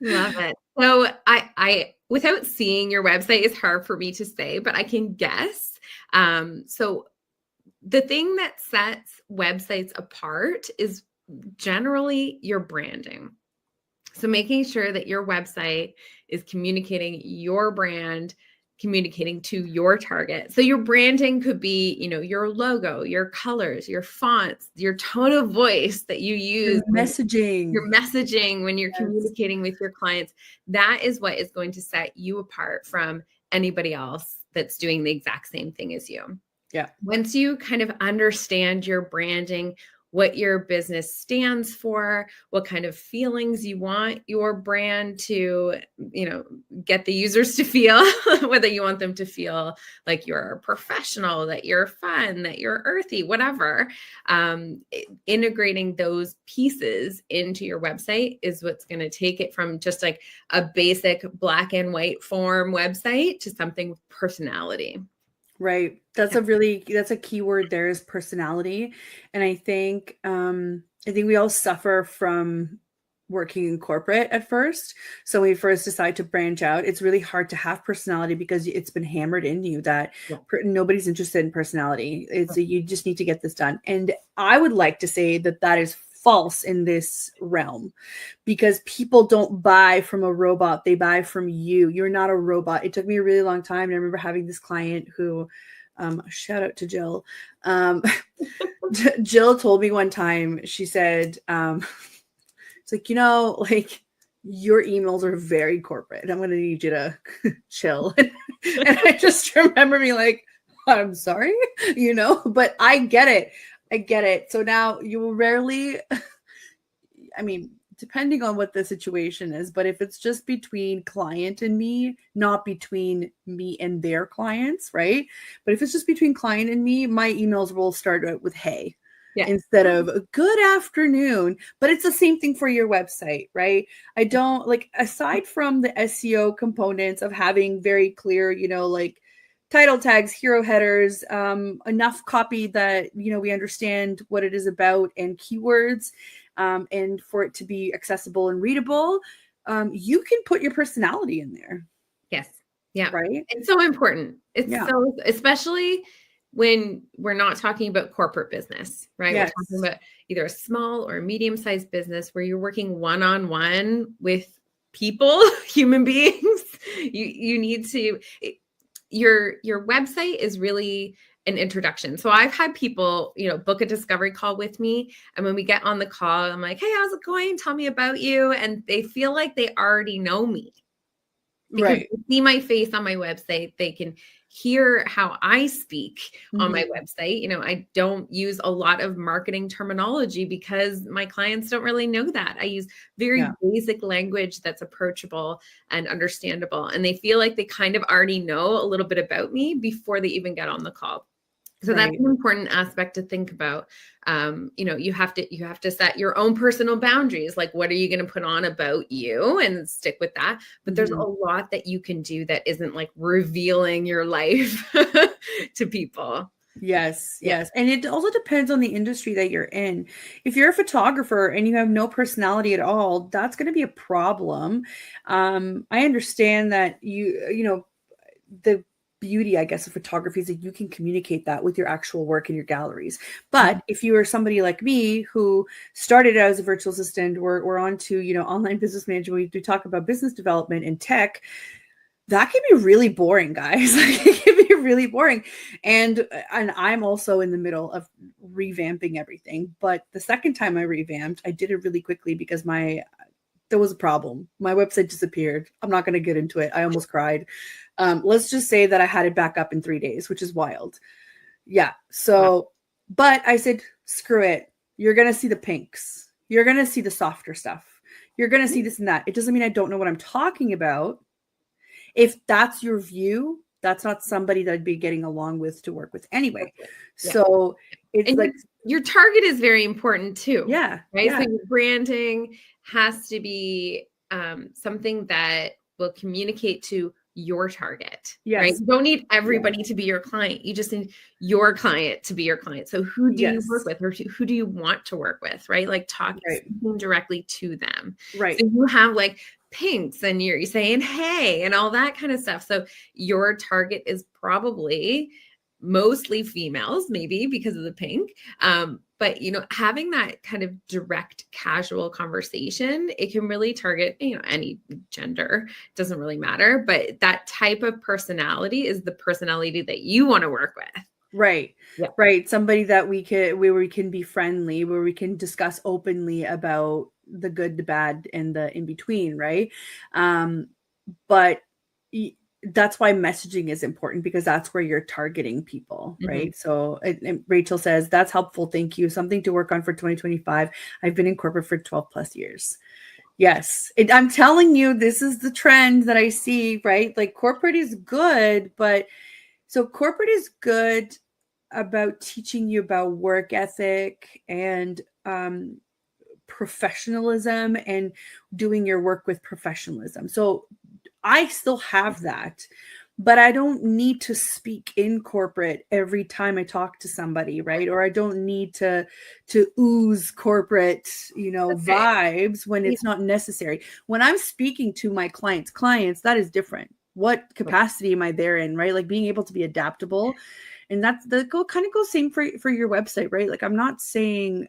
Love it. So I without seeing your website, it's hard for me to say, but I can guess. So the thing that sets websites apart is generally your branding. So making sure that your website is communicating your brand, communicating to your target. So your branding could be, your logo, your colors, your fonts, your tone of voice that you use, your messaging when you're communicating with your clients. That is what is going to set you apart from anybody else that's doing the exact same thing as you. Yeah. Once you kind of understand your branding, what your business stands for, what kind of feelings you want your brand to, get the users to feel, whether you want them to feel like you're professional, that you're fun, that you're earthy, whatever. Integrating those pieces into your website is what's going to take it from just like a basic black and white form website to something with personality. Right. That's a key word there, is personality. And I think we all suffer from working in corporate at first. So when we first decide to branch out, it's really hard to have personality because it's been hammered in you that nobody's interested in personality. You just need to get this done. And I would like to say that is false in this realm, because people don't buy from a robot. They buy from you. You're not a robot. It took me a really long time. And I remember having this client who, shout out to Jill. Jill told me one time, she said, it's like, like, your emails are very corporate. I'm going to need you to chill. And I just remember being like, I'm sorry, but I get it. So now you will rarely, depending on what the situation is, but if it's just between client and me, not between me and their clients, right? But if it's just between client and me, my emails will start out with hey. Yeah. Instead of good afternoon. But it's the same thing for your website, right? I don't aside from the SEO components of having very clear, like title tags, hero headers, enough copy that, we understand what it is about, and keywords, and for it to be accessible and readable, you can put your personality in there. Yes. Yeah. Right. It's so important. So, especially when we're not talking about corporate business, right? Yes. We're talking about either a small or medium-sized business where you're working one-on-one with people, human beings. You need to, your website is really an introduction. So I've had people, book a discovery call with me. And when we get on the call, I'm like, hey, how's it going? Tell me about you. And they feel like they already know me. Because they see my face on my website. They can hear how I speak on my website. I don't use a lot of marketing terminology because my clients don't really know that. I use very basic language that's approachable and understandable. And they feel like they kind of already know a little bit about me before they even get on the call. So that's an important aspect to think about. You have to set your own personal boundaries. Like, what are you going to put on about you, and stick with that. But there's a lot that you can do that isn't like revealing your life to people. Yes. And it also depends on the industry that you're in. If you're a photographer and you have no personality at all, that's going to be a problem. I understand that the beauty, I guess, of photography is that you can communicate that with your actual work in your galleries. But if you are somebody like me who started out as a virtual assistant, we're on to, online business management, we talk about business development and tech, that can be really boring, guys. It can be really boring. And I'm also in the middle of revamping everything. But the second time I revamped, I did it really quickly because there was a problem. My website disappeared. I'm not going to get into it. I almost cried. Let's just say that I had it back up in 3 days, which is wild. Yeah. So, but I said, screw it. You're going to see the pinks. You're going to see the softer stuff. You're going to see this and that. It doesn't mean I don't know what I'm talking about. If that's your view, that's not somebody that I'd be getting along with to work with anyway. Yeah. So it's and like your target is very important too. Yeah. Right. Yeah. So your branding has to be something that will communicate to your target. Yes. Right. You don't need everybody to be your client. You just need your client to be your client. So who do you work with, or who do you want to work with? Right. Like talking directly to them. Right. So you have like pinks and you're saying, hey, and all that kind of stuff. So your target is probably mostly females, maybe because of the pink. But, having that kind of direct, casual conversation, it can really target, any gender. It doesn't really matter. But that type of personality is the personality that you want to work with. Right. Yeah. Right. Somebody that where we can be friendly, where we can discuss openly about the good, the bad, and the in between. Right. But that's why messaging is important, because that's where you're targeting people, right? So and Rachel says, that's helpful. Thank you. Something to work on for 2025. I've been in corporate for 12 plus years. Yes. I'm telling you, this is the trend that I see, right? Like corporate is good, but so corporate is good about teaching you about work ethic and professionalism and doing your work with professionalism. So I still have that, but I don't need to speak in corporate every time I talk to somebody, right? Or I don't need to ooze corporate, vibes when it's not necessary. When I'm speaking to my clients, that is different. What capacity am I there in, right? Like being able to be adaptable. And that's kind of goes same for your website, right? Like I'm not saying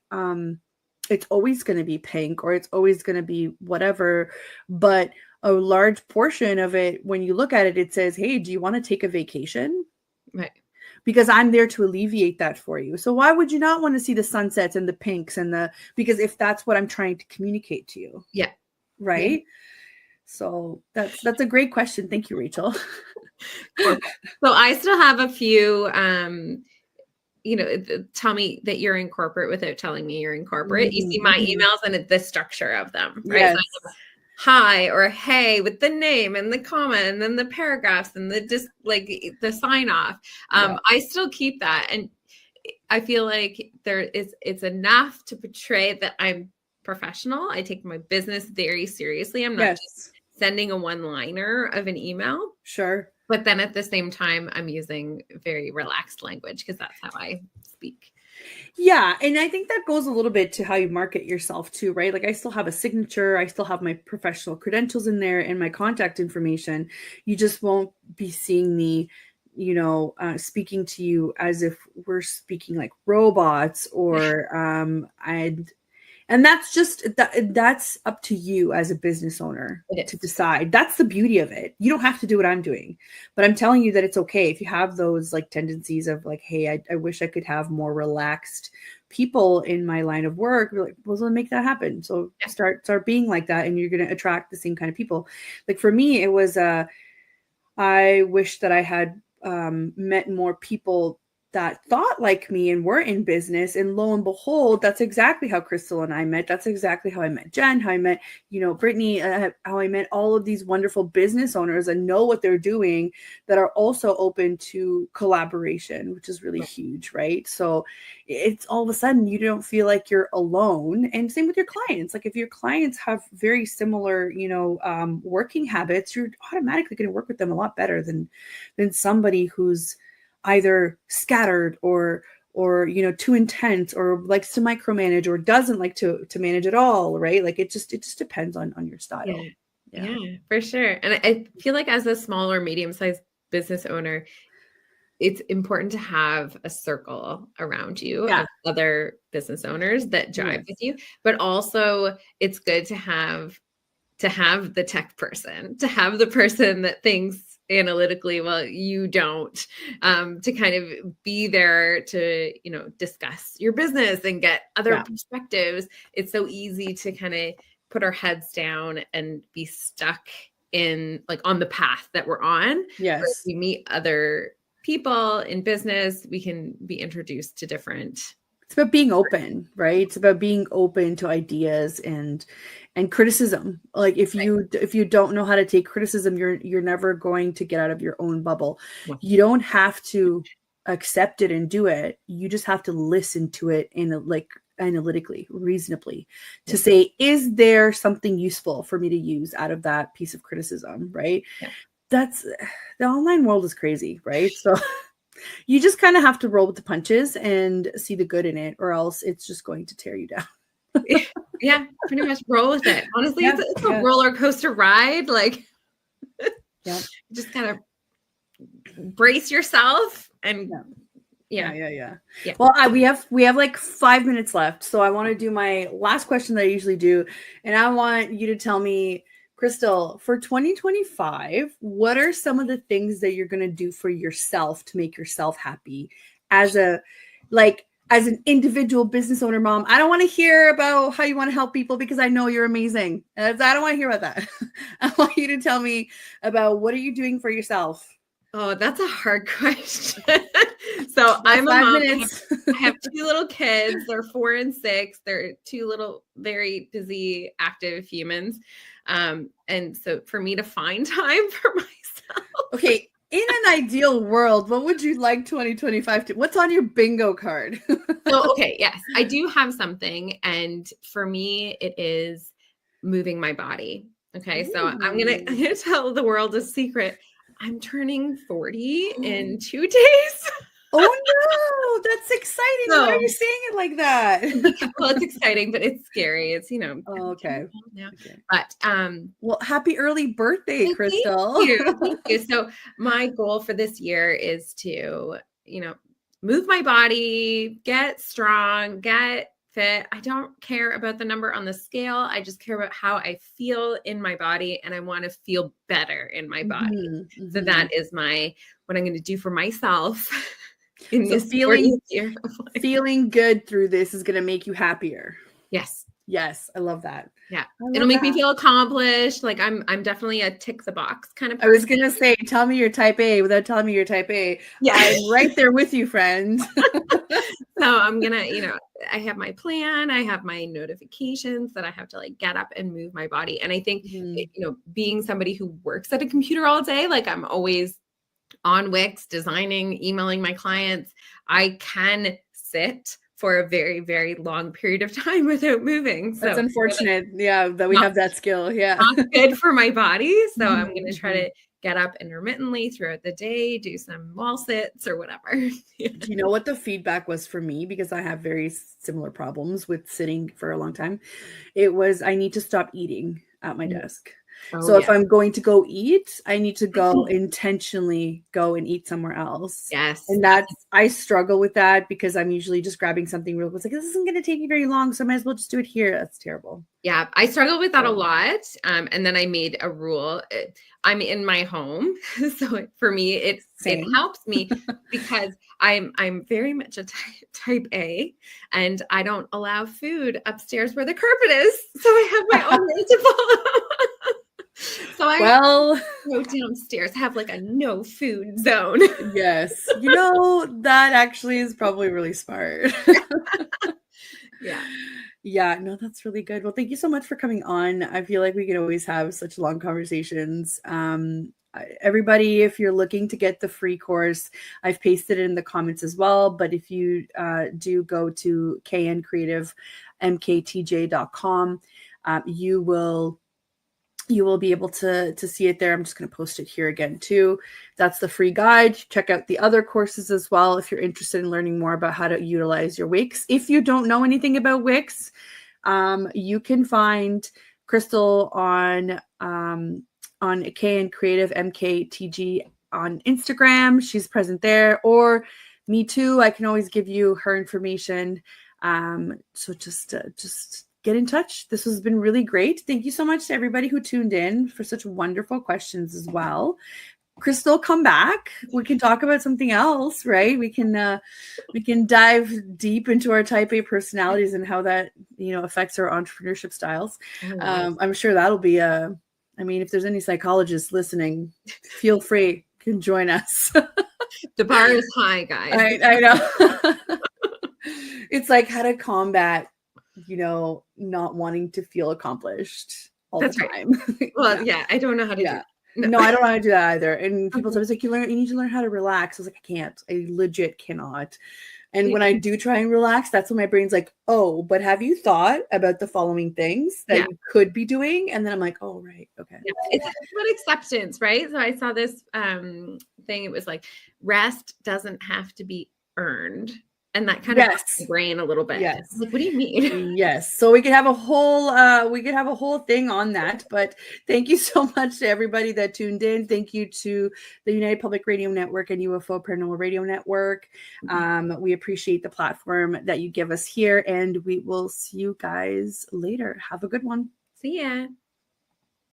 it's always going to be pink or it's always going to be whatever, but a large portion of it, when you look at it, it says, hey, do you want to take a vacation? Right. Because I'm there to alleviate that for you. So why would you not want to see the sunsets and the pinks because if that's what I'm trying to communicate to you. Yeah. Right. Yeah. So that's a great question. Thank you, Rachel. So I still have a few, tell me that you're in corporate without telling me you're in corporate. You see my emails and the structure of them, right? Yes. So hi or hey with the name and the comma and then the paragraphs and the sign off. I still keep that. And I feel like it's enough to portray that I'm professional. I take my business very seriously. I'm not just sending a one-liner of an email. Sure. But then at the same time, I'm using very relaxed language because that's how I speak. Yeah. And I think that goes a little bit to how you market yourself too, right? Like I still have a signature. I still have my professional credentials in there and my contact information. You just won't be seeing me, speaking to you as if we're speaking like robots or, and that's up to you as a business owner to decide. That's the beauty of it. You don't have to do what I'm doing, but I'm telling you that it's okay if you have those like tendencies of like, hey, I wish I could have more relaxed people in my line of work. We're like, well, make that happen. So start being like that, and you're going to attract the same kind of people. Like for me, it was I wish that I had met more people that thought like me and were in business. And lo and behold, that's exactly how Krystal and I met. That's exactly how I met Jen, how I met, Brittany, how I met all of these wonderful business owners and know what they're doing that are also open to collaboration, which is really huge, right? So it's all of a sudden you don't feel like you're alone. And same with your clients. Like if your clients have very similar, working habits, you're automatically going to work with them a lot better than somebody who's either scattered or too intense or likes to micromanage or doesn't like to manage at all, right? Like it just depends on your style. Yeah, for sure. And I feel like as a small or medium-sized business owner, it's important to have a circle around you of other business owners that jive with you, but also it's good to have the tech person, to have the person that thinks analytically well you don't, to kind of be there to discuss your business and get other perspectives. It's so easy to kind of put our heads down and be stuck in like on the path that we're on. Yes. But if we meet other people in business, we can be introduced to different. It's about being open, right? It's about being open to ideas and criticism. Like if you don't know how to take criticism, you're never going to get out of your own bubble. You don't have to accept it and do it. You just have to listen to it in like analytically, reasonably, to say, is there something useful for me to use out of that piece of criticism, right? That's the online world is crazy, right? So you just kind of have to roll with the punches and see the good in it, or else it's just going to tear you down. Yeah, pretty much roll with it. Honestly, it's a roller coaster ride. Like, just kind of brace yourself and yeah. Well, we have like 5 minutes left, so I want to do my last question that I usually do, and I want you to tell me, Krystal, for 2025, what are some of the things that you're going to do for yourself to make yourself happy as a, like, as an individual business owner mom, I don't want to hear about how you want to help people because I know you're amazing. I don't want to hear about that. I want you to tell me about what are you doing for yourself? Oh, that's a hard question. So I'm a 5 mom. minutes. I have 2 little kids. They're 4 and 6. They're 2 little, very busy, active humans. And so for me to find time for myself. Okay. In an ideal world, what would you like 2025 to? What's on your bingo card? So, okay, yes, I do have something. And for me, it is moving my body. Okay. So I'm gonna tell the world a secret. I'm turning 40 in 2 days. Oh no, that's exciting. Why are you saying it like that? Well, it's exciting, but it's scary. It's, Oh, okay. Now. Okay. But well, happy early birthday, Krystal. Thank you. Thank you. So my goal for this year is to, move my body, get strong, get fit. I don't care about the number on the scale. I just care about how I feel in my body, and I want to feel better in my body. Mm-hmm. So that is what I'm going to do for myself. Feeling good through this is going to make you happier. Yes. Yes. I love that. Yeah. It'll make me feel accomplished. Like I'm definitely a tick the box kind of person. I was going to say, tell me you're type A without telling me you're type A. Yeah. I'm right there with you, friend. So I'm going to, I have my plan. I have my notifications that I have to like get up and move my body. And I think, being somebody who works at a computer all day, like I'm always on Wix, designing, emailing my clients, I can sit for a very, very long period of time without moving. So that's unfortunate. That we have that skill. Yeah. Not good for my body. So I'm going to try to get up intermittently throughout the day, do some wall sits or whatever. Do you know what the feedback was for me? Because I have very similar problems with sitting for a long time. It was, I need to stop eating at my desk. So if I'm going to go eat, I need to go intentionally go and eat somewhere else. Yes. And I struggle with that because I'm usually just grabbing something real quick. It's like, this isn't going to take me very long, so I might as well just do it here. That's terrible. Yeah, I struggle with that a lot. And then I made a rule. I'm in my home. So for me, it helps me because I'm very much a type A, and I don't allow food upstairs where the carpet is. So I have my own way to follow. So I go downstairs, have like a no food zone. Yes. That actually is probably really smart. Yeah. Yeah, no, that's really good. Well, thank you so much for coming on. I feel like we can always have such long conversations. Everybody, if you're looking to get the free course, I've pasted it in the comments as well. But if you do go to kncreativemktj.com, you will be able to see it there. I'm just going to post it here again too. That's the free guide. Check out the other courses as well if you're interested in learning more about how to utilize your Wix. If you don't know anything about Wix, you can find Krystal on KN Creative MKTG on Instagram. She's present there, or me too. I can always give you her information. So just get in touch. This has been really great. Thank you so much to everybody who tuned in for such wonderful questions as well. Krystal, come back. We can talk about something else, right? We can dive deep into our type A personalities and how that, affects our entrepreneurship styles. I'm sure that'll be if there's any psychologists listening, feel free, you can join us. The bar is high, guys. I know. It's like how to combat not wanting to feel accomplished all the time. Right. Well, yeah, I don't know how to do that. No, I don't know how to do that either. And people tell me, like, you need to learn how to relax. I was like, I can't. I legit cannot. And when I do try and relax, that's when my brain's like, oh, but have you thought about the following things that you could be doing? And then I'm like, oh, right. Okay. Yeah. It's about acceptance, right? So I saw this thing. It was like, rest doesn't have to be earned. And that kind of helps the brain a little bit. Yes. Like, what do you mean? Yes. So we could have a whole thing on that. But thank you so much to everybody that tuned in. Thank you to the United Public Radio Network and UFO Paranormal Radio Network. We appreciate the platform that you give us here, and we will see you guys later. Have a good one. See ya.